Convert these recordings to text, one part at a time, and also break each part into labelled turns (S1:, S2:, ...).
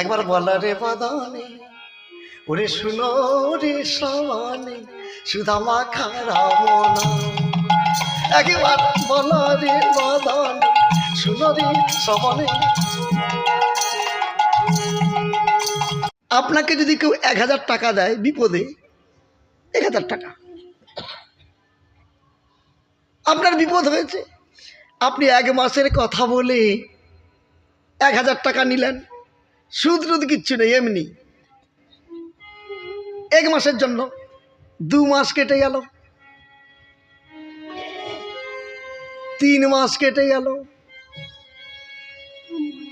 S1: একবার বলা রে বদনে, ওরে শুনো রে শ্রাবণে, সুধামা খারা মনা। একবার বলা রে বদনে, শুনো রে শ্রাবণে। আপনাকে যদি কেউ 1000 টাকা দেয় বিপদে, 1000 টাকা, আপনার বিপদ হয়েছে, আপনি 1 মাসের কথা বলে 1000 টাকা নিলেন, সুদ টুদ কিচ্ছু নেই, এমনি 1 মাসের জন্য। 2 মাস কেটে গেল, 3 মাস কেটে গেল,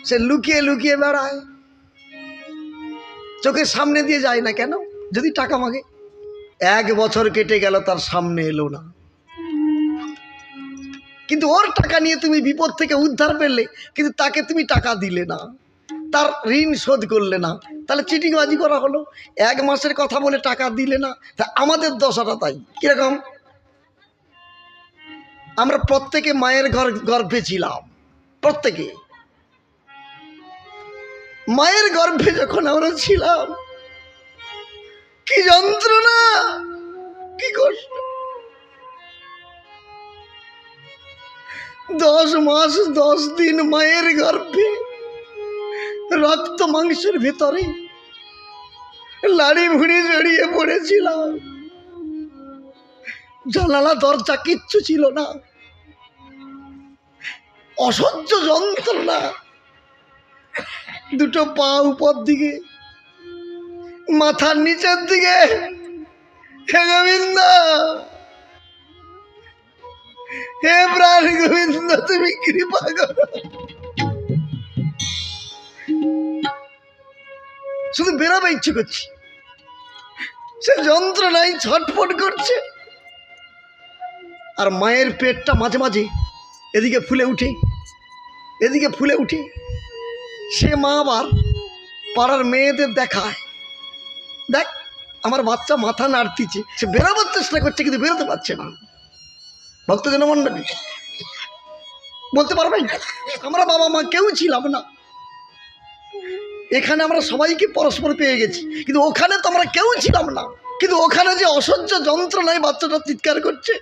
S1: সে লুকিয়ে লুকিয়ে বেড়ায়, চোখের সামনে দিয়ে যায় না কেন? যদি টাকা মাগে। 1 বছর কেটে গেল, তার সামনে এলো না, কিন্তু ওর টাকা নিয়ে তুমি বিপদ থেকে উদ্ধার পেলে, কিন্তু তাকে তুমি টাকা দিলে না, তার ঋণ শোধ করলে না, তাহলে চিটিংবাজি করা হলো। 1 মাসের কথা বলে টাকা দিলে না, তা আমাদের দশাটা তাই। কিরকম? আমরা প্রত্যেকে মায়ের গর্ভে ছিলাম, প্রত্যেকে মায়ের গর্ভে যখন আমরা ছিলাম, কি যন্ত্রণা, কি কষ্ট। 10 মাস 10 দিন মায়ের গর্ভে, রক্ত মাংসের ভেতরে লাড়ি ভুড়ি জড়িয়ে পড়েছিলাম, জানালা দরজা কিচ্ছু ছিল না, অসহ্য যন্ত্রণা। 2 পা উপর দিকে, মাথার নিচের দিকে। হে গোবিন্দ, হে প্রাণ গোবিন্দ, তুমি কৃপা করো। শুধু বেরোবে ইচ্ছে করছি, সে যন্ত্রণায় ছটফট করছে। আর মায়ের পেটটা মাঝে মাঝে এদিকে ফুলে উঠে, এদিকে ফুলে উঠে। সে মা আবার পাড়ার মেয়েদের দেখায়, দেখ আমার বাচ্চা মাথা নাড়তিছে। সে বেরোবার চেষ্টা করছে, কিন্তু বেরোতে পারছে না। ভক্তজন মণ্ডলী বলতে পারবেন, আমরা বাবা মা কেউ ছিলাম না, এখানে আমরা সবাইকে পরস্পর পেয়ে গেছি, কিন্তু ওখানে তো আমরা কেউ ছিলাম না। কিন্তু ওখানে যে অসহ্য যন্ত্রণায় বাচ্চাটা চিৎকার করছে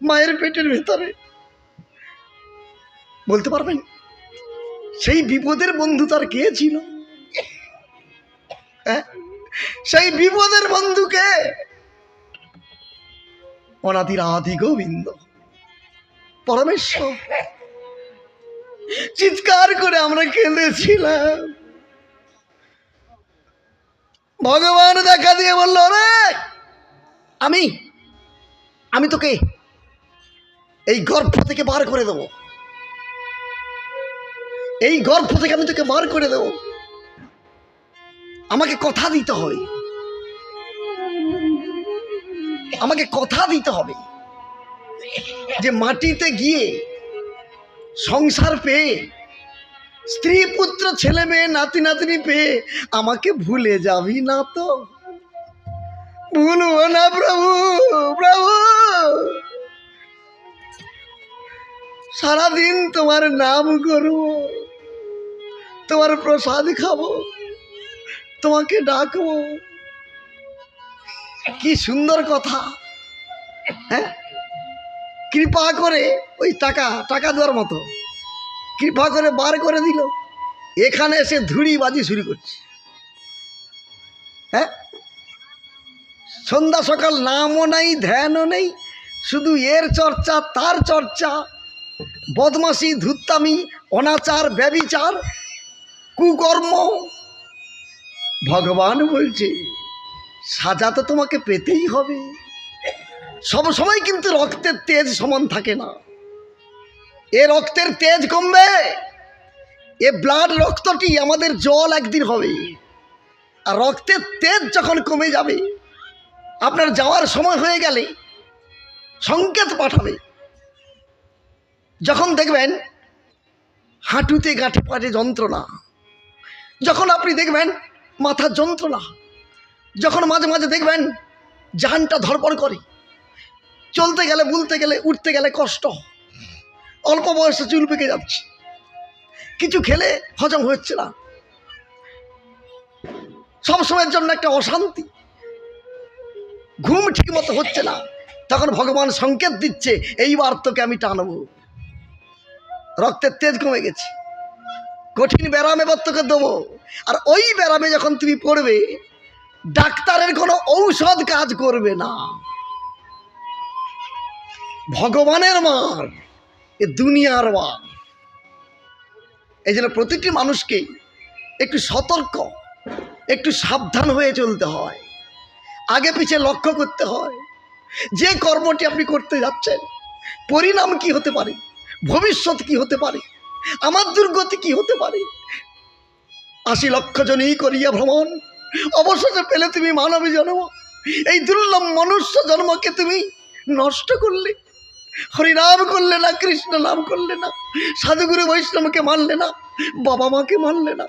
S1: মায়ের পেটের ভেতরে, বলতে পারবেন সেই বিপদের বন্ধু তার কে ছিল? সেই বিপদের বন্ধুকে অনাদির আদি গোবিন্দ পরমেশ্বর। চিৎকার করে আমরা কেঁদেছিলাম। ভগবান দেখা দিয়ে বলল, রে আমি তোকে এই গর্ভ থেকে বার করে দেব, এই গর্ভ থেকে আমি তোকে বার করে দেব। আমাকে কথা দিতে হবে, আমাকে কথা দিতে হবে যে মাটিতে গিয়ে সংসার পেয়ে, স্ত্রী পুত্র ছেলে মেয়ে নাতি নাতনি পেয়ে আমাকে ভুলে যাবি না তো? ভুলবো না প্রভু, প্রভু সারাদিন তোমার নাম করব, তোমার প্রসাদ খাবো, তোমাকে ডাকবো। কি সুন্দর কথা। হ্যাঁ, কৃপা করে ওই টাকা দেওয়ার মতো কৃপা করে বার করে দিল। এখানে এসে ধুড়িবাজি শুরু করছে। হ্যাঁ, সন্ধ্যা সকাল নামও নাই, ধ্যানও নেই, শুধু এর চর্চা তার চর্চা, বদমাশি, ধূর্তামি, অনাচার, ব্যভিচার, কুকর্ম। ভগবান বলছে সাজা তো তোমাকে পেতেই হবে। সব সময় কিন্তু রক্তের তেজ সমান থাকে না, এ রক্তের তেজ কমবে। এ ব্লাড রক্তটি আমাদের জল একদিন হবে, আর রক্তের তেজ যখন কমে যাবে, আপনার যাওয়ার সময় হয়ে গেলে সংকেত পাঠাবে। যখন দেখবেন হাঁটুতে গাঁঠে পাটে যন্ত্রণা, যখন আপনি দেখবেন মাথার যন্ত্রণা, যখন মাঝে মাঝে দেখবেন জানটা ধড়পড় করে, চলতে গেলে বুলতে গেলে উঠতে গেলে কষ্ট, অল্প বয়সে চুল পেকে যাচ্ছে, কিছু খেলে হজম হচ্ছে না, সবসময়ের জন্য একটা অশান্তি, ঘুম ঠিক মতো হচ্ছে না, তখন ভগবান সংকেত দিচ্ছে এইবার তোকে আমি টানবো। রক্তের তেজ কমে গেছে, কঠিন ব্যারাম এবার তোকে দেবো। আর ওই ব্যারামে যখন তুমি পড়বে, ডাক্তারের কোনো ঔষধ কাজ করবে না, ভগবানের মার, এ দুনিয়ার মার। এই জন্য প্রতিটি মানুষকে একটু সতর্ক, একটু সাবধান হয়ে চলতে হয়, আগে পিছে লক্ষ্য করতে হয় যে কর্মটি আপনি করতে যাচ্ছেন পরিণাম কি হতে পারে, ভবিষ্যৎ কি হতে পারে, আমার দুর্গতি কি হতে পারে। ৮০ লক্ষ জনই করিয়া ভ্রমণ, অবশেষে পেলে তুমি মানবী জন্ম। এই দুর্লভ মনুষ্য জন্মকে তুমি নষ্ট করলে, হরিনাম করলে না, কৃষ্ণ নাম করলে না, সাধুগুরু বৈষ্ণবকে মানলে না, বাবা মাকে মানলে না।